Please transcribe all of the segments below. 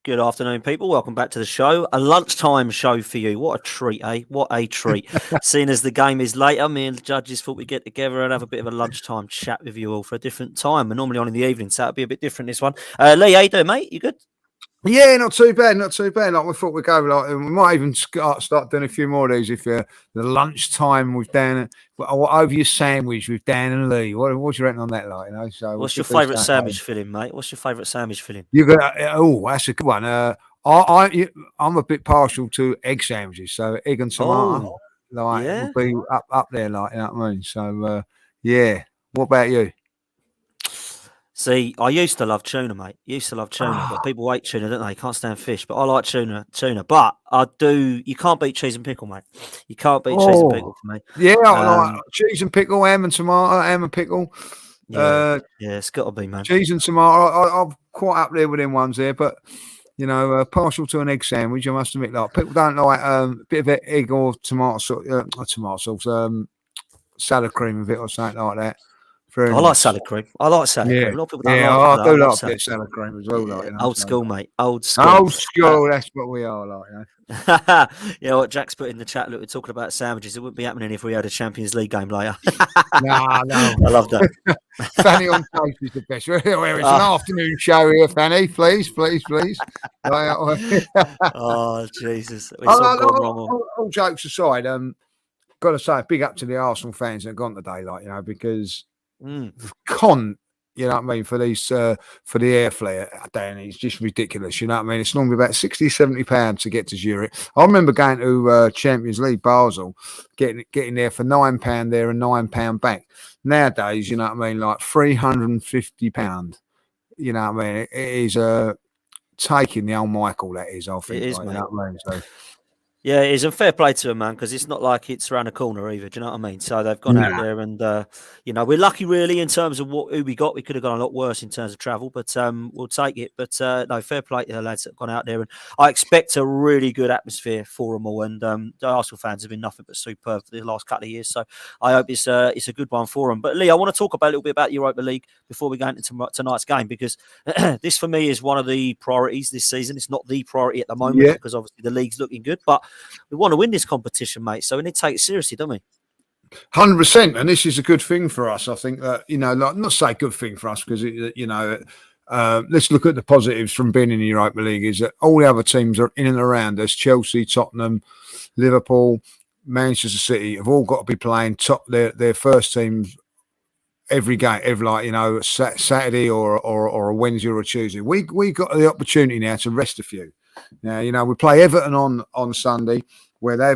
Good afternoon, people. Welcome back to the show. A lunchtime show for you. What a treat, eh? What a treat. Seeing as the game is later, me and the judges thought we'd get together and have a bit of a lunchtime chat with you all for a different time. We're normally on in the evening, so it'll be a bit different this one. Lee, how you doing, mate? You good? Yeah, not too bad, not too bad. Like we thought we'd go, like we might even start doing a few more of these if the lunchtime with Dan, over your sandwich with Dan and Lee. What do you reckon on that, like? You know, so what's your favourite sandwich filling, mate? What's your favourite sandwich filling? You got that's a good one. I'm a bit partial to egg sandwiches, so egg and tomato, would be up there, like, you know what I mean. So yeah. What about you? See, I used to love tuna, mate. But people hate tuna, don't they? Can't stand fish. But I like tuna. But I do. You can't beat cheese and pickle, mate. You can't beat cheese and pickle for me. Yeah, I like cheese and pickle, ham and tomato, ham and pickle. Yeah, it's got to be, man. Cheese and tomato. I'm quite up there with them ones there, but you know, partial to an egg sandwich. I must admit, like people don't like a bit of egg or tomato sauce, salad cream with it or something like that. I like salad cream. A lot of people don't like I do like a bit of salad cream as well. Like, you know, old school, mate. Old school. Old school, that's what we are, like, you know. Yeah, what Jack's put in the chat, look, we're talking about sandwiches. It wouldn't be happening if we had a Champions League game later. No. I love that. Fanny on toast is the best. It's an afternoon show here, Fanny. Please. Oh, Jesus. All jokes aside, got to say, big up to the Arsenal fans that have gone today, like, you know, because you know what I mean, for these for the airfare, Dan, it's just ridiculous. You know what I mean? It's normally about £60-70 to get to Zurich. I remember going to Champions League Basel, getting there for £9 there and £9 back. Nowadays, you know what I mean, like £350. You know what I mean? It is taking the old Michael. That is, I think. It is, like, mate. You know what I mean? So. Yeah, it is a fair play to them, man, because it's not like it's around the corner either. Do you know what I mean? So they've gone out there and, you know, we're lucky really in terms of who we got. We could have gone a lot worse in terms of travel, but we'll take it. But no, fair play to the lads that have gone out there. And I expect a really good atmosphere for them all. And the Arsenal fans have been nothing but superb for the last couple of years. So I hope it's a good one for them. But Lee, I want to talk a little bit about Europa League before we go into tonight's game, because this for me is one of the priorities this season. It's not the priority at the moment because obviously the league's looking good, but we want to win this competition, mate. So we need to take it seriously, don't we? 100%. And this is a good thing for us. I think that, you know, like, not say good thing for us because, you know, let's look at the positives from being in the Europa League is that all the other teams are in and around us. Chelsea, Tottenham, Liverpool, Manchester City have all got to be playing their first teams every game, like, you know, Saturday or a Wednesday or a Tuesday. We got the opportunity now to rest a few. Now, you know, we play Everton on Sunday, where they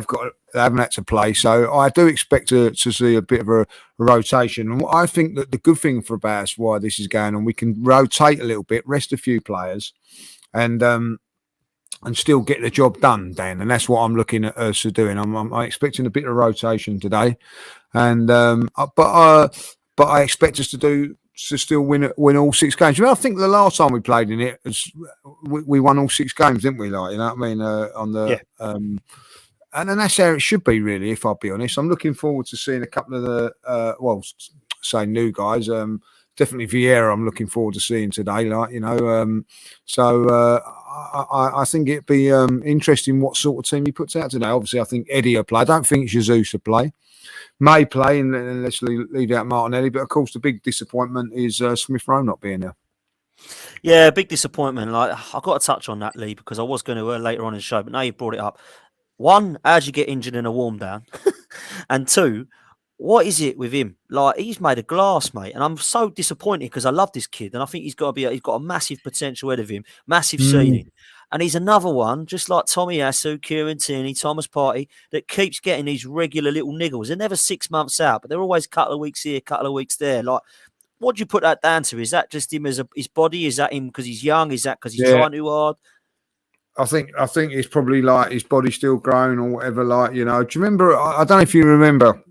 haven't had to play. So I do expect to see a bit of a rotation. And I think that the good thing for us, why this is going on, we can rotate a little bit, rest a few players, and still get the job done, Dan. And that's what I'm looking at us doing. I'm expecting a bit of rotation today, and but I expect us to still win all 6 games. I mean, I think the last time we played in it, we won all 6 games, didn't we? Like, you know what I mean? And that's how it should be, really, if I'll be honest. I'm looking forward to seeing a couple of the, new guys. Definitely Vieira, I'm looking forward to seeing today, like, you know. I think it'd be interesting what sort of team he puts out today. Obviously, I think Eddie will play. I don't think Jesus will play. May play, and let's leave out Martinelli. But, of course, the big disappointment is Smith Rowe not being there. Yeah, big disappointment. Like, I've got to touch on that, Lee, because I was going to later on in the show, but now you've brought it up. 1, how'd you get injured in a warm down? And 2, what is it with him? Like, he's made of glass, mate. And I'm so disappointed because I love this kid. And I think he's got a massive potential ahead of him, massive ceiling. And he's another one, just like Tommy Asu, Kieran Tierney, Thomas Partey, that keeps getting these regular little niggles. They're never 6 months out, but they're always a couple of weeks here, a couple of weeks there. Like, what do you put that down to? Is that just him as his body? Is that him because he's young? Is that because he's trying too hard? I think it's probably like his body's still growing or whatever. Like, you know, do you remember? I don't know if you remember.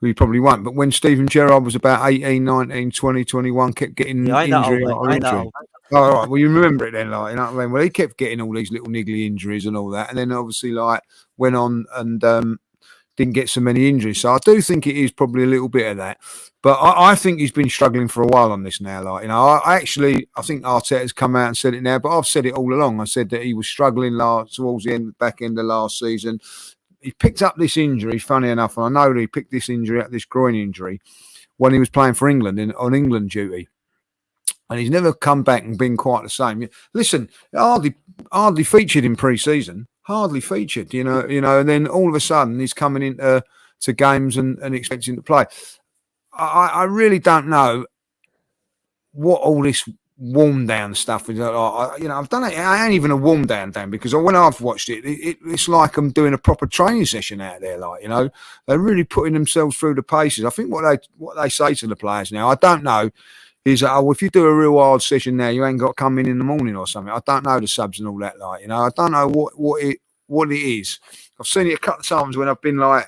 We probably won't. But when Steven Gerrard was about 18, 19, 20, 21, kept getting injury. Oh, all right. Well, you remember it then, like, you know what I mean? Well, he kept getting all these little niggly injuries and all that, and then obviously like went on and didn't get so many injuries. So I do think it is probably a little bit of that. But I think he's been struggling for a while on this now. Like, you know, I think Arteta's come out and said it now, but I've said it all along. I said that he was struggling towards the back end of last season. He picked up this injury, funny enough, and I know that he picked this injury up, this groin injury, when he was playing for England on England duty. And he's never come back and been quite the same. Listen, hardly featured in pre-season. Hardly featured, you know, and then all of a sudden he's coming into games and expecting to play. I really don't know what all this warm down stuff is. I've done it. I ain't even a warm down, Dan, because when I've watched it, it's like I'm doing a proper training session out there. Like, you know, they're really putting themselves through the paces. I think what they say to the players now, I don't know, is if you do a real hard session now, you ain't got to come in the morning or something. I don't know the subs and all that, like, you know. I don't know what it is. I've seen it a couple of times when I've been like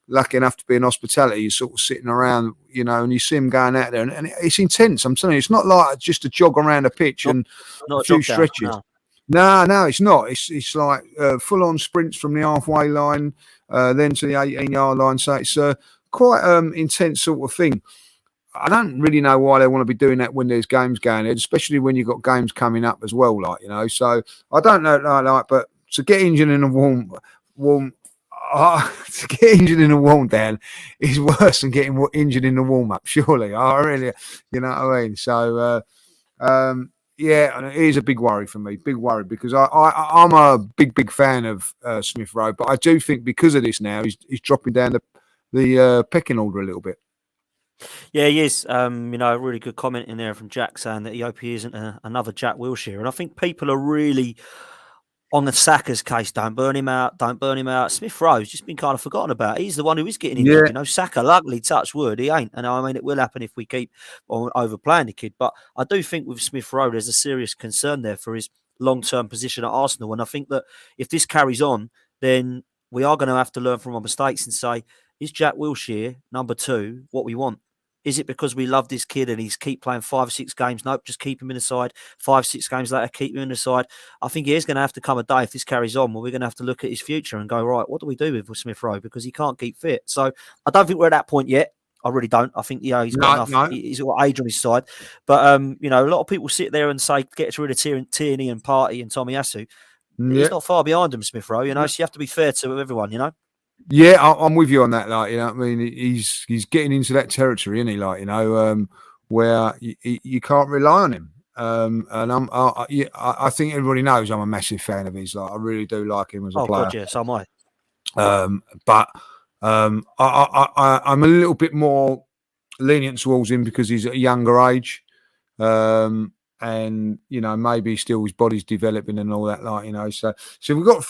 lucky enough to be in hospitality, you're sort of sitting around, you know, and you see them going out there, and it's intense. I'm telling you, it's not like just a jog around a pitch and a few stretches. No, it's not. It's like full on sprints from the halfway line, then to the 18-yard line. So it's quite intense sort of thing. I don't really know why they want to be doing that when there's games going on, especially when you've got games coming up as well, like, you know. So I don't know, like, but to get injured in a warm to get injured in a warm down is worse than getting injured in the warm up. Surely, I really, you know what I mean. So, yeah, and it is a big worry for me. Big worry, because I'm a big fan of Smith Rowe, but I do think because of this now, he's dropping down the pecking order a little bit. Yeah, he is. You know, a really good comment in there from Jack saying that he hope he isn't another Jack Wilshere. And I think people are really on the Saka's case. Don't burn him out. Smith Rowe's just been kind of forgotten about. He's the one who is getting injured. Yeah. You know, Saka, luckily, touch wood, he ain't. And I mean, it will happen if we keep on overplaying the kid. But I do think with Smith Rowe, there's a serious concern there for his long-term position at Arsenal. And I think that if this carries on, then we are going to have to learn from our mistakes and say, is Jack Wilshere, number 2, what we want? Is it because we love this kid and he's keep playing 5 or 6 games? Nope, just keep him in the side. 5, 6 games later, keep him in the side. I think he is going to have to come a day if this carries on where we're going to have to look at his future and go, right, what do we do with Smith Rowe? Because he can't keep fit. So I don't think we're at that point yet. I really don't. I think, he's got enough. No. He's got age on his side. But, you know, a lot of people sit there and say, get rid of Tierney and Partey and Tomiyasu. Yeah. He's not far behind him, Smith Rowe. You know, so you have to be fair to everyone, you know. Yeah, I'm with you on that. Like, you know, I mean, he's getting into that territory, isn't he? Like, you know, where you can't rely on him. And I think everybody knows I'm a massive fan of his. Like, I really do like him as a player. God, yeah, so am I. But I'm a little bit more lenient towards him because he's at a younger age. And, you know, maybe still his body's developing and all that, like, you know. So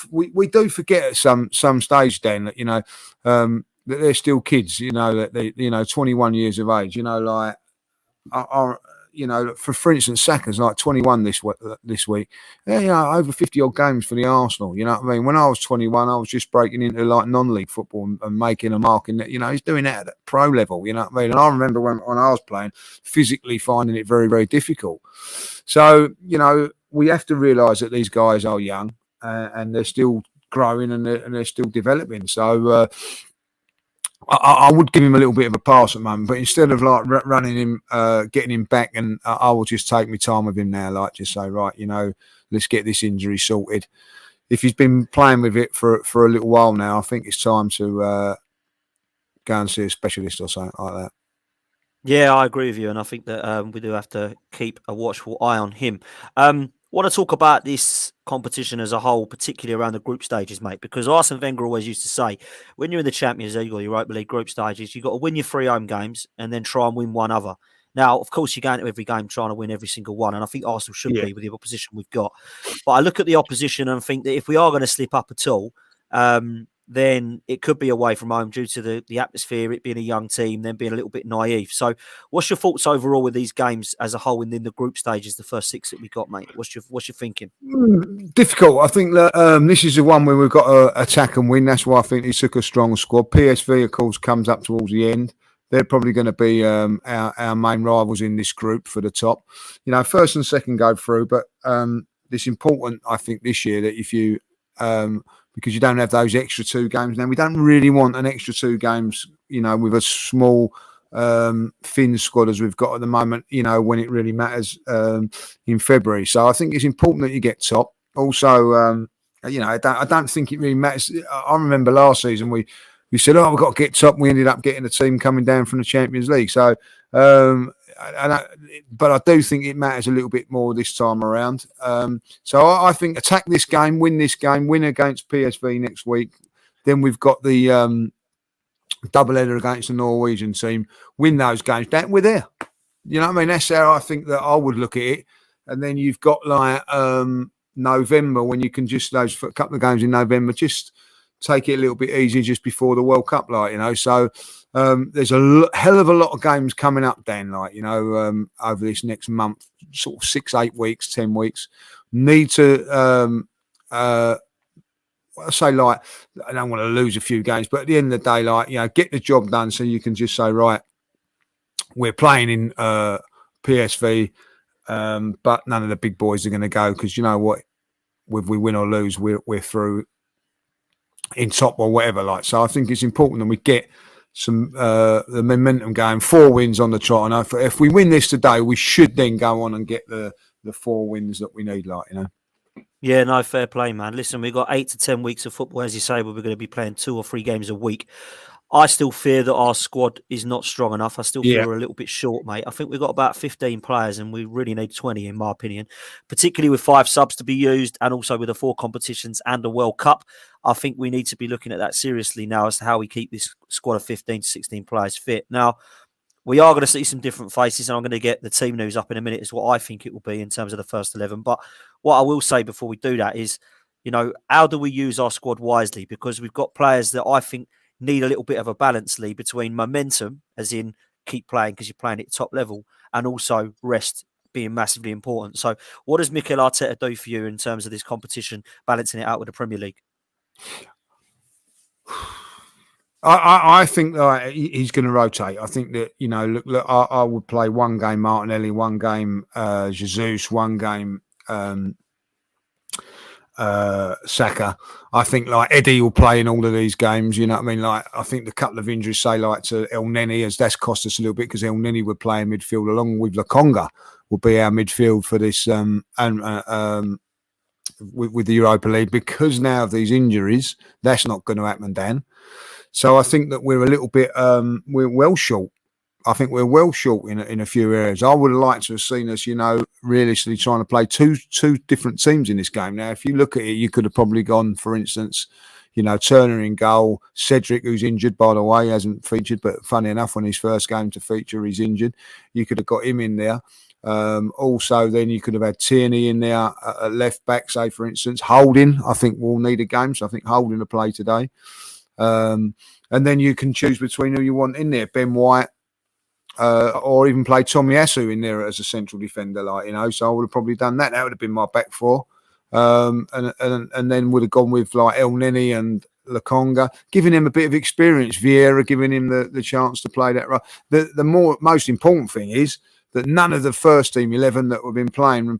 we do forget at some stage, Dan, that, you know, that they're still kids, you know, that they, you know, 21 years of age, you know, like, you know, for instance, Saka's like 21 this week. Yeah, you know, over 50 odd games for the Arsenal. You know what I mean? When I was 21, I was just breaking into like non-league football and making a mark in that. You know, he's doing that at pro level. You know what I mean? And I remember when I was playing, physically finding it very, very difficult. So, you know, we have to realise that these guys are young and they're still growing and they're still developing. So. I would give him a little bit of a pass at the moment, but instead of like running him, getting him back, and I will just take my time with him now, like just say, right, you know, let's get this injury sorted. If he's been playing with it for a little while now, I think it's time to go and see a specialist or something like that. Yeah, I agree with you, and I think that we do have to keep a watchful eye on him. Want to talk about this competition as a whole, particularly around the group stages, mate, because Arsene Wenger always used to say, when you're in the Champions League or your Europa League group stages, you've got to win your 3 home games and then try and win one other. Now, of course, you're going to every game trying to win every single one, and I think Arsenal should be with the opposition we've got. But I look at the opposition and think that if we are going to slip up at all, then it could be away from home due to the atmosphere, it being a young team, then being a little bit naive. So what's your thoughts overall with these games as a whole and in the group stages, the first 6 that we got, mate? What's your thinking? Difficult. I think that this is the one where we've got to attack and win. That's why I think he took a strong squad. PSV, of course, comes up towards the end. They're probably going to be our main rivals in this group for the top. You know, first and second go through, but it's important, I think, this year that if you because you don't have those extra 2 games. Now, we don't really want an extra 2 games, with a small thin squad as we've got at the moment, when it really matters in February. So I think it's important that you get top. Also, I don't think it really matters. I remember last season we said, we've got to get top. We ended up getting a team coming down from the Champions League. So, but I do think it matters a little bit more this time around. So I think attack this game, win against PSV next week. Then we've got the doubleheader against the Norwegian team. Win those games. We're there. You know what I mean? That's how I think that I would look at it. And then you've got like November, when you can just, those couple of games in November, just take it a little bit easy just before the World Cup, So there's a hell of a lot of games coming up, Dan, over this next month, sort of 6-8 weeks, 10 weeks. Need to, I say, I don't want to lose a few games, but at the end of the day, get the job done so you can just say, right, we're playing in PSV, but none of the big boys are going to go, because you know what, whether we win or lose, we're through in top or whatever. So I think it's important that we get some the momentum going. 4 wins on the trot. And if we win this today, we should then go on and get the 4 wins that we need. Yeah, no, fair play, man. Listen, we've got 8 to 10 weeks of football, as you say, but we're going to be playing 2 or 3 games a week. I still fear that our squad is not strong enough. I still feel we're a little bit short, mate. I think we've got about 15 players and we really need 20, in my opinion, particularly with 5 subs to be used and also with the 4 competitions and the World Cup. I think we need to be looking at that seriously now as to how we keep this squad of 15 to 16 players fit. Now, we are going to see some different faces, and I'm going to get the team news up in a minute, is what I think it will be in terms of the first 11. But what I will say before we do that is, how do we use our squad wisely? Because we've got players that I think need a little bit of a balance, Lee, between momentum, as in keep playing because you're playing at top level, and also rest being massively important. So what does Mikel Arteta do for you in terms of this competition, balancing it out with the Premier League? I think that he's going to rotate. I think that, look, I would play 1 game Martinelli, 1 game Jesus, 1 game Saka. I think Eddie will play in all of these games. You know what I mean? I think the couple of injuries, say to El Neni, as that's cost us a little bit, because El Neni would play in midfield along with Lokonga, will be our midfield for this with the Europa League. Because now of these injuries, that's not going to happen, Dan. So I think that we're a little bit we're well short. I think we're well short in a few areas. I would have liked to have seen us, realistically trying to play two different teams in this game. Now, if you look at it, you could have probably gone, for instance, Turner in goal, Cedric, who's injured, by the way, hasn't featured, but funny enough, when his first game to feature, he's injured. You could have got him in there. Also, then you could have had Tierney in there at left back, say, for instance. Holding, I think, will need a game, so I think Holding to play today. And then you can choose between who you want in there, Ben White, or even play Tomiyasu in there as a central defender, So I would have probably done that. That would have been my back 4, and then would have gone with El Neni and Lokonga, giving him a bit of experience. Vieira, giving him the chance to play that role. The most important thing is that none of the first team 11 that we've been playing,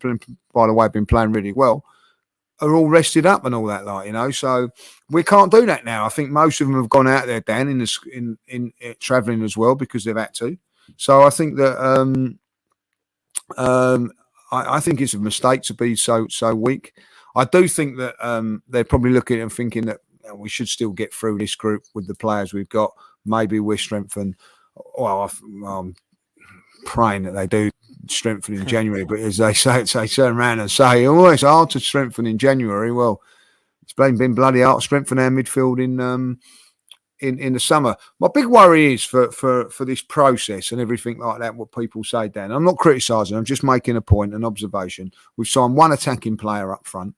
by the way, have been playing really well, are all rested up and all that, So we can't do that now. I think most of them have gone out there, Dan, in travelling as well, because they've had to. So I think that I think it's a mistake to be so weak. I do think that they're probably looking and thinking that we should still get through this group with the players we've got. Maybe we're strengthened. Well, I'm praying that they do strengthen in January, but as they say, they turn around and say, "Oh, it's hard to strengthen in January." Well, it's been bloody hard to strengthen our midfield in the summer. My big worry is for this process and everything like that. What people say, Dan, I'm not criticising. I'm just making a point, an observation. We've signed 1 attacking player up front,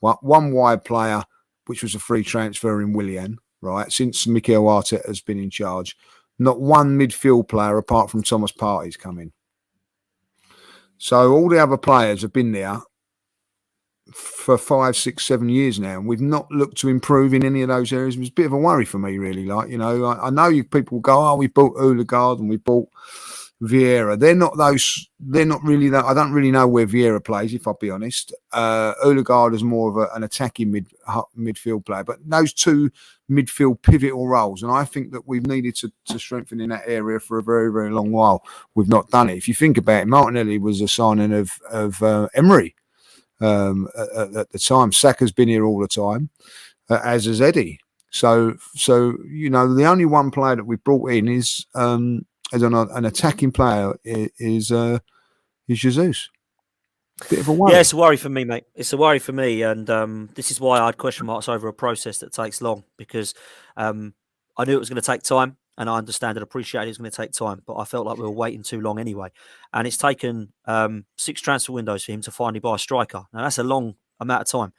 1 wide player, which was a free transfer in Willian, right? Since Mikel Arteta has been in charge, not 1 midfield player apart from Thomas Partey's come in. So all the other players have been there for 5, 6, 7 years now, and we've not looked to improve in any of those areas. It was a bit of a worry for me, really. I know you people go, "Oh, we bought Odegaard and we bought Vieira. They're not really that. I don't really know where Vieira plays, if I'll be honest. Odegaard is more of an attacking midfield player, but those two midfield pivotal roles, and I think that we've needed to strengthen in that area for a very, very long while. We've not done it. If you think about it, Martinelli was a signing of Emery at the time. Saka's been here all the time, as has Eddie. So the only one player that we've brought in is as an attacking player is Jesus. Bit of a worry. Yeah, it's a worry for me, mate. It's a worry for me, and this is why I had question marks over a process that takes long, because I knew it was going to take time, and I understand and appreciate it was going to take time, but I felt like we were waiting too long anyway. And it's taken 6 transfer windows for him to finally buy a striker. Now, that's a long amount of time.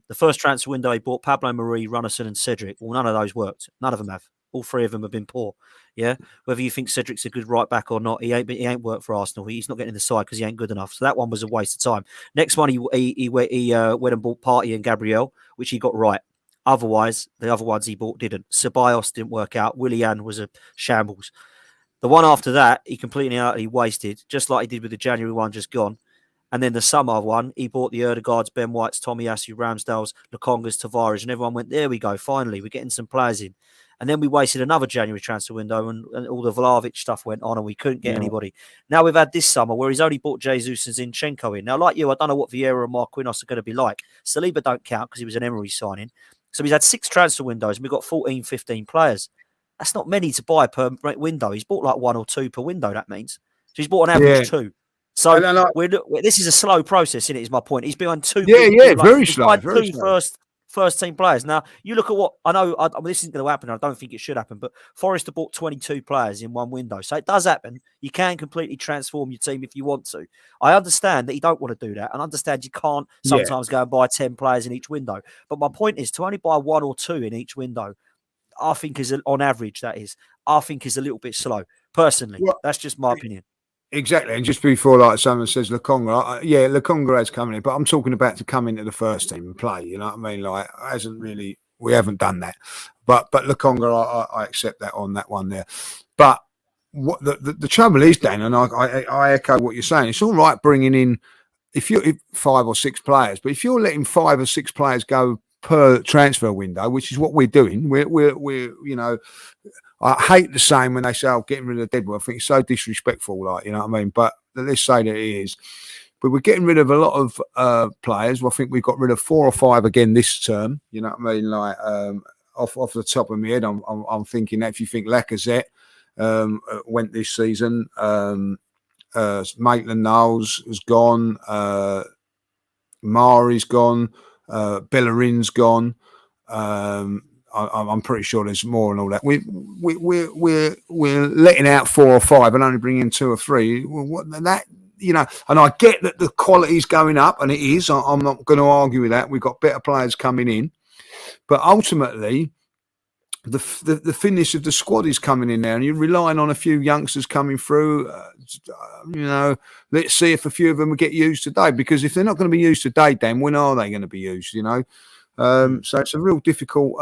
The first transfer window, he bought Pablo Mari, Runnison and Cedric. Well, none of those worked. None of them have. All 3 of them have been poor. Yeah, whether you think Cedric's a good right back or not, he ain't worked for Arsenal. He's not getting in the side because he ain't good enough. So that one was a waste of time. Next one, he went and bought Partey and Gabriel, which he got right. Otherwise, the other ones he bought didn't. Ceballos didn't work out. Willian was a shambles. The one after that, he completely and utterly wasted, just like he did with the January one just gone. And then the summer one, he bought the Odegaards, Ben Whites, Tomiyasu, Ramsdales, Lokongas, Tavares, and everyone went, there we go, finally, we're getting some players in. And then we wasted another January transfer window and all the Vlahovic stuff went on and we couldn't get anybody. Now we've had this summer where he's only bought Jesus and Zinchenko in. Now, like you, I don't know what Vieira and Marquinhos are going to be like. Saliba don't count because he was an Emery signing. So he's had 6 transfer windows and we've got 14, 15 players. That's not many to buy per window. He's bought like 1 or 2 per window, that means. So he's bought an average 2. So this is a slow process, isn't it, is my point. He's behind 2. Very slow. Very slow. First team players. Now, you look at what I know. This isn't going to happen. I don't think it should happen. But Forrester bought 22 players in one window. So it does happen. You can completely transform your team if you want to. I understand that you don't want to do that. And I understand you can't sometimes go and buy 10 players in each window. But my point is to only buy 1 or 2 in each window, I think is on average, I think is a little bit slow. Personally, that's just my opinion. Exactly, and just before, like someone says, Lokonga, Lokonga has come in, but I'm talking about to come into the first team and play. You know what I mean? Like, we haven't done that, but Lokonga, I accept that on that one there. But what the trouble is, Dan, and I echo what you're saying. It's all right bringing in if 5 or 6 players, but if you're letting 5 or 6 players go per transfer window, which is what we're doing, we're I hate the saying when they say, getting rid of Deadwood. I think it's so disrespectful, like, you know what I mean? But let's say that it is. But we're getting rid of a lot of players. Well, I think we've got rid of 4 or 5 again this term. You know what I mean? Like, off the top of my head, I'm thinking that if you think Lacazette went this season, Maitland-Niles has gone, Mari's gone, Bellerin's gone. I'm pretty sure there's more and all that. We're letting out 4 or 5 and only bringing in 2 or 3. And I get that the quality's going up, and it is. I'm not going to argue with that. We've got better players coming in, but ultimately, the fitness of the squad is coming in now, and you're relying on a few youngsters coming through. Let's see if a few of them will get used today. Because if they're not going to be used today, Dan, when are they going to be used? So it's a real difficult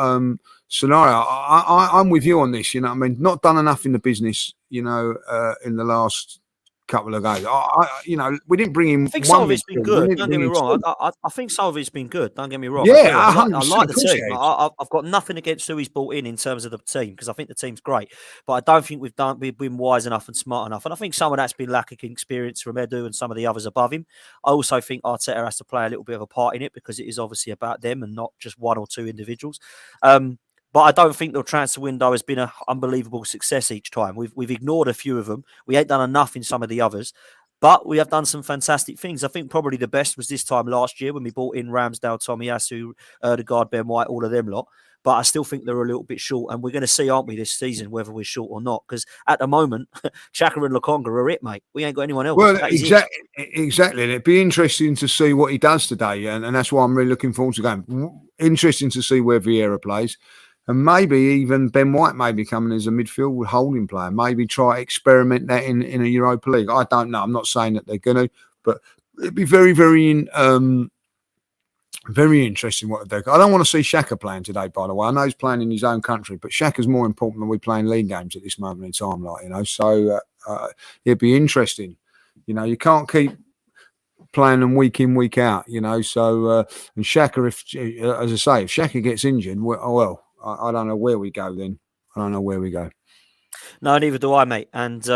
scenario. I'm with you on this. You know what I mean? Not done enough in the business. In the last couple of games. We didn't bring him. I think some of it's been good. Don't get me wrong. I think some of it's been good. Don't get me wrong. Yeah, I like the team. I've got nothing against who he's brought in terms of the team, because I think the team's great. But I don't think we've been wise enough and smart enough. And I think some of that's been lacking experience from Edu and some of the others above him. I also think Arteta has to play a little bit of a part in it, because it is obviously about them and not just 1 or 2 individuals. But I don't think the transfer window has been an unbelievable success each time. We've ignored a few of them. We ain't done enough in some of the others. But we have done some fantastic things. I think probably the best was this time last year when we brought in Ramsdale, Tomiyasu, Odegaard, Ben White, all of them lot. But I still think they're a little bit short. And we're going to see, aren't we, this season, whether we're short or not. Because at the moment, Xhaka and Lokonga are it, mate. We ain't got anyone else. Well, exactly. And it'd be interesting to see what he does today. And that's why I'm really looking forward to going. Interesting to see where Vieira plays. And maybe even Ben White may be coming as a midfield holding player. Maybe try experiment that in a Europa League. I don't know. I'm not saying that they're going to, but it'd be very, very, very interesting what they do. I don't want to see Xhaka playing today, by the way. I know he's playing in his own country, but Xhaka's more important than we playing league games at this moment in time. So it'd be interesting. You know, you can't keep playing them week in, week out. You know, so and Xhaka, as I say, if Xhaka gets injured, I don't know where we go then. I don't know where we go. No, neither do I, mate. And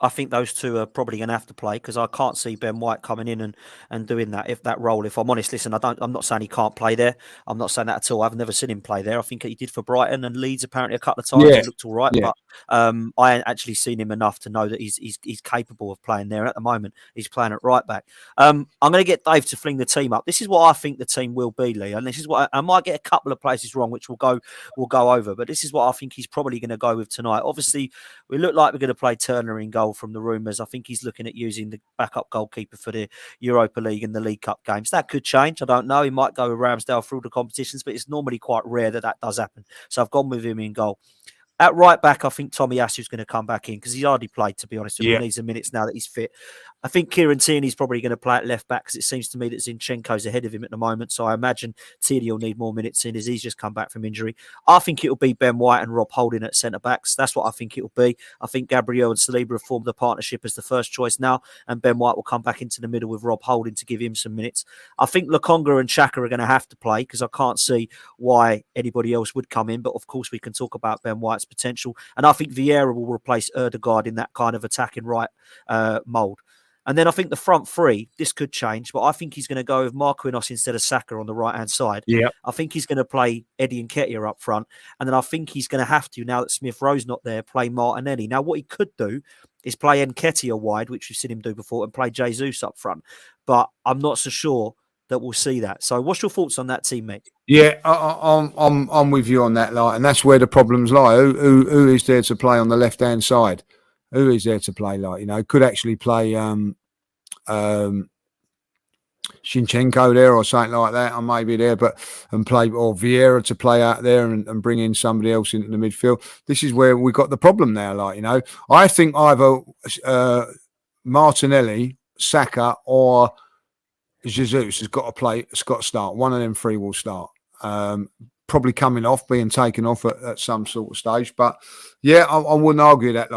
I think those two are probably going to have to play because I can't see Ben White coming in and doing that role. If I'm honest, listen, I'm not saying he can't play there. I'm not saying that at all. I've never seen him play there. I think he did for Brighton and Leeds apparently a couple of times. Yeah. He looked all right, but I ain't actually seen him enough to know that he's capable of playing there at the moment. He's playing at right back. I'm going to get Dave to fling the team up. This is what I think the team will be, Lee, and this is what I might get a couple of places wrong, which we'll go over. But this is what I think he's probably going to go with tonight. Obviously, we look like we're going to play Turner in goal from the rumours. I think he's looking at using the backup goalkeeper for the Europa League and the League Cup games. That could change. I don't know. He might go with Ramsdale through the competitions, but it's normally quite rare that does happen. So I've gone with him in goal. At right back, I think Tommy Asu's going to come back in because he's hardly played, to be honest with him. He needs the minutes now that he's fit. I think Kieran Tierney's probably going to play at left back because it seems to me that Zinchenko's ahead of him at the moment. So I imagine Tierney will need more minutes in as he's just come back from injury. I think it'll be Ben White and Rob Holding at centre backs. That's what I think it'll be. I think Gabriel and Saliba have formed the partnership as the first choice now, and Ben White will come back into the middle with Rob Holding to give him some minutes. I think Lokonga and Xhaka are going to have to play because I can't see why anybody else would come in. But of course, we can talk about Ben White's potential. And I think Vieira will replace Ødegaard in that kind of attacking right mould. And then I think the front three, this could change, but I think he's going to go with Marquinhos instead of Saka on the right-hand side. Yeah. I think he's going to play Eddie Nketiah up front. And then I think he's going to have to, now that Smith Rowe's not there, play Martinelli. Now, what he could do is play Nketiah wide, which we've seen him do before, and play Jesus up front. But I'm not so sure that we'll see that. So what's your thoughts on that team, mate? Yeah, I'm with you on that, and that's where the problems lie. Who is there to play on the left-hand side? Who is there to play? Could actually play Zinchenko there or something like that, or maybe there, and play or Vieira to play out there and bring in somebody else into the midfield. This is where we got the problem now. I think either Martinelli, Saka, or Jesus has got to play. It's got to start. One of them three will start. Probably coming off, being taken off at some sort of stage. But yeah, I wouldn't argue that.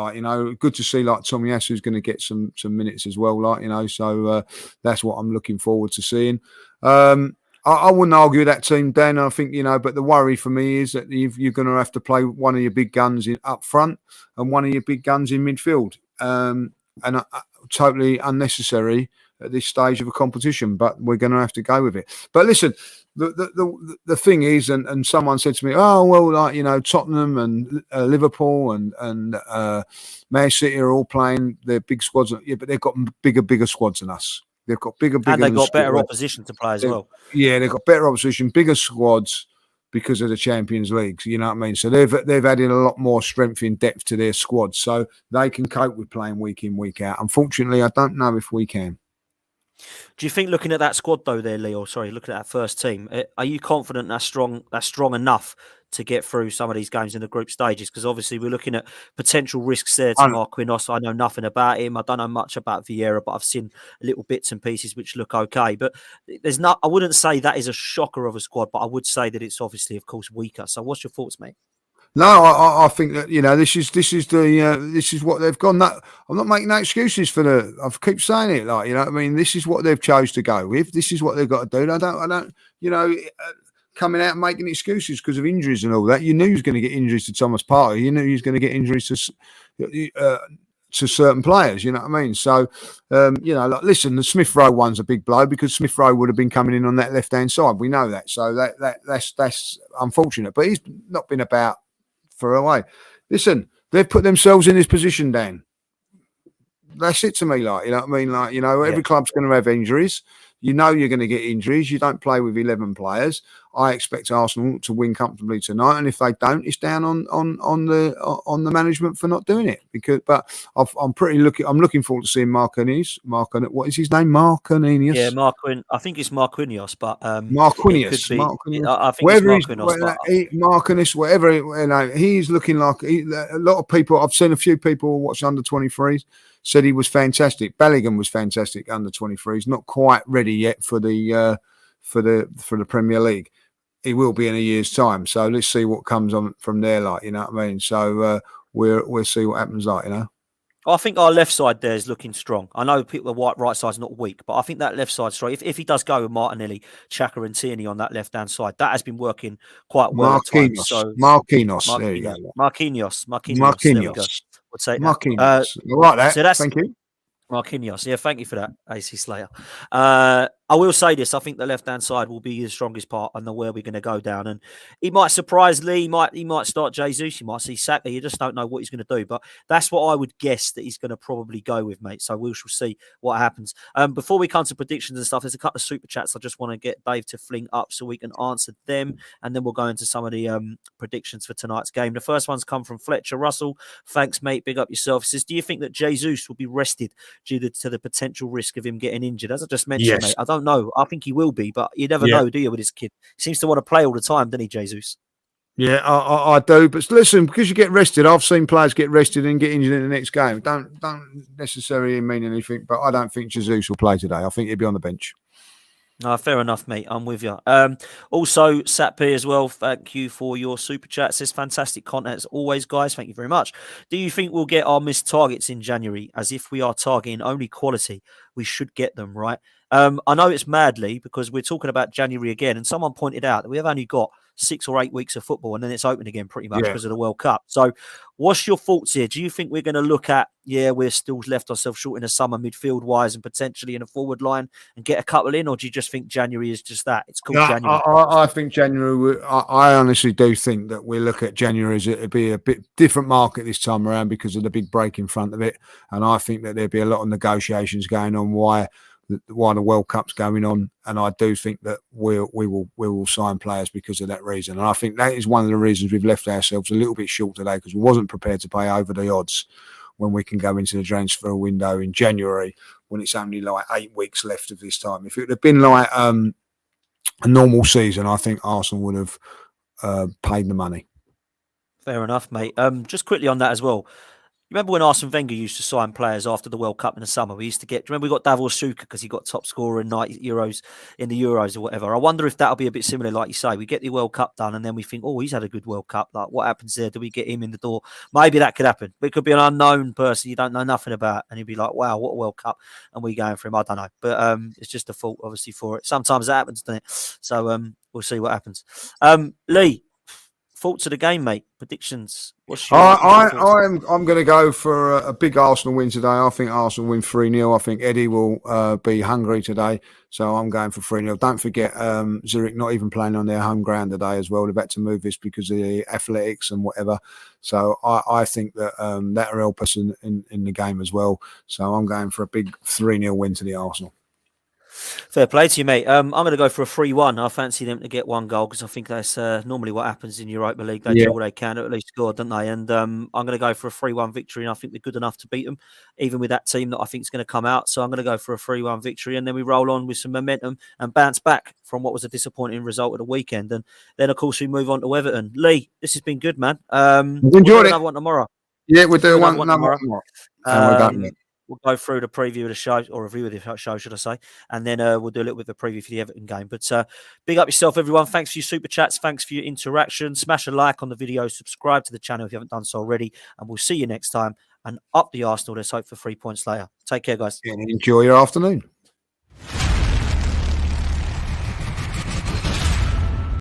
Good to see Tommy Asu's going to get some minutes as well. So that's what I'm looking forward to seeing. I wouldn't argue that team, Dan. I think but the worry for me is that you're going to have to play one of your big guns in up front and one of your big guns in midfield, and totally unnecessary at this stage of a competition. But we're going to have to go with it. But listen. The thing is, and someone said to me, Tottenham and Liverpool and Man City are all playing their big squads. Yeah, but they've got bigger squads than us. They've got bigger, and they've got better opposition to play as well. Yeah, they've got better opposition, bigger squads because of the Champions Leagues. You know what I mean? So they've added a lot more strength in depth to their squad, so they can cope with playing week in, week out. Unfortunately, I don't know if we can. Do you think, looking at that squad though, there, Lee, looking at that first team, are you confident that's strong enough to get through some of these games in the group stages? Because obviously we're looking at potential risks there to Marquinhos. I know nothing about him. I don't know much about Vieira, but I've seen little bits and pieces which look okay. But I wouldn't say that is a shocker of a squad, but I would say that it's obviously, of course, weaker. So what's your thoughts, mate? No, I think that this is what they've gone. No, I'm not making no excuses for I keep saying it, I mean, this is what they've chose to go with. This is what they've got to do. I don't, coming out and making excuses because of injuries and all that. You knew he was going to get injuries to Thomas Partey. You knew he was going to get injuries to certain players. You know what I mean? So, listen, the Smith Rowe one's a big blow because Smith Rowe would have been coming in on that left hand side. We know that. So that's unfortunate. But he's not been about for a way. Listen, they've put themselves in this position, Dan. That's it to me, you know what I mean? Every club's going to have injuries. You're going to get injuries. You don't play with 11 players. I expect Arsenal to win comfortably tonight, and if they don't, it's down on the management for not doing it. I'm looking forward to seeing Marquinhos. What is his name? Marquinhos. Yeah, I think it's Marquinhos, but Marquinhos. I think it's Marquinhos. Marquinhos, whatever. He's looking like a lot of people. I've seen a few people watch under 23s. Said he was fantastic. Bellingham was fantastic under 23s. Not quite ready yet for the Premier League. He will be in a year's time. So let's see what comes on from there. You know what I mean. So we'll see what happens. I think our left side there is looking strong. I know people the right side's not weak, but I think that left side strong. If he does go with Martinelli, Xhaka and Tierney on that left-hand side, that has been working quite well at times. So Marquinhos. There you go. Marquinhos. There we go. We'll take that. Marquinhos. I like that. So that's Thank you. Marquinhos. Yeah, thank you for that, AC Slayer. I will say this. I think the left-hand side will be the strongest part and where we're going to go down. And he might surprise Lee. He might start Jesus. He might see Saka. You just don't know what he's going to do. But that's what I would guess that he's going to probably go with, mate. So we shall see what happens. Before we come to predictions and stuff, there's a couple of super chats I just want to get Dave to fling up so we can answer them. And then we'll go into some of the predictions for tonight's game. The first one's come from Fletcher Russell. Thanks, mate. Big up yourself. He says, do you think that Jesus will be rested due to the potential risk of him getting injured? As I just mentioned, mate, I don't know. I think he will be, but you never know, do you, with his kid? He seems to want to play all the time, doesn't he, Jesus? Yeah, I do. But listen, because you get rested, I've seen players get rested and get injured in the next game. Don't necessarily mean anything, but I don't think Jesus will play today. I think he'll be on the bench. No, fair enough, mate. I'm with you. Also, Satpi as well, thank you for your super chat. Says fantastic content as always, guys. Thank you very much. Do you think we'll get our missed targets in January? As if we are targeting only quality, we should get them, right? I know it's madly because we're talking about January again, and someone pointed out that we have only got 6 or 8 weeks of football and then it's open again pretty much because of the World Cup. So what's your thoughts here? Do you think we're going to look at, we're still left ourselves short in the summer midfield-wise and potentially in a forward line and get a couple in, or do you just think January is just that? It's called January. I think January, I honestly do think that we look at January as it'd be a bit different market this time around because of the big break in front of it. And I think that there'd be a lot of negotiations going on why the World Cup's going on, and I do think that we will sign players because of that reason. And I think that is one of the reasons we've left ourselves a little bit short today because we wasn't prepared to pay over the odds when we can go into the transfer window in January when it's only like 8 weeks left of this time. If it would have been like a normal season, I think Arsenal would have paid the money. Fair enough, mate. Just quickly on that as well. Remember when Arsene Wenger used to sign players after the World Cup in the summer? We used to get. Remember we got Davor Suker because he got top scorer in Euros or whatever. I wonder if that'll be a bit similar, like you say. We get the World Cup done, and then we think, oh, he's had a good World Cup. Like, what happens there? Do we get him in the door? Maybe that could happen. But it could be an unknown person you don't know nothing about, and he'd be like, wow, what a World Cup, and we going for him. I don't know, but it's just a fault, obviously, for it. Sometimes that happens, doesn't it? So we'll see what happens. Lee. Thoughts of the game, mate? Predictions? I'm going to go for a big Arsenal win today. I think Arsenal win 3-0. I think Eddie will be hungry today. So I'm going for 3-0. Don't forget Zurich not even playing on their home ground today as well. They've had to move this because of the athletics and whatever. So I think that that'll help us in the game as well. So I'm going for a big 3-0 win to the Arsenal. Fair play to you, mate. I'm going to go for a 3-1. I fancy them to get 1 goal because I think that's normally what happens in Europa League. They do all they can, at least score, don't they? And I'm going to go for a 3-1 victory, and I think they're good enough to beat them, even with that team that I think is going to come out. So I'm going to go for a 3-1 victory, and then we roll on with some momentum and bounce back from what was a disappointing result of the weekend. And then, of course, we move on to Everton. Lee, this has been good, man. We'll do another one tomorrow. Yeah, we'll do one tomorrow. We'll go through the preview of the show, or review of the show, should I say, and then we'll do a little bit of a preview for the Everton game. But big up yourself, everyone. Thanks for your super chats. Thanks for your interaction. Smash a like on the video. Subscribe to the channel if you haven't done so already. And we'll see you next time. And up the Arsenal. Let's hope for 3 points later. Take care, guys. Enjoy your afternoon.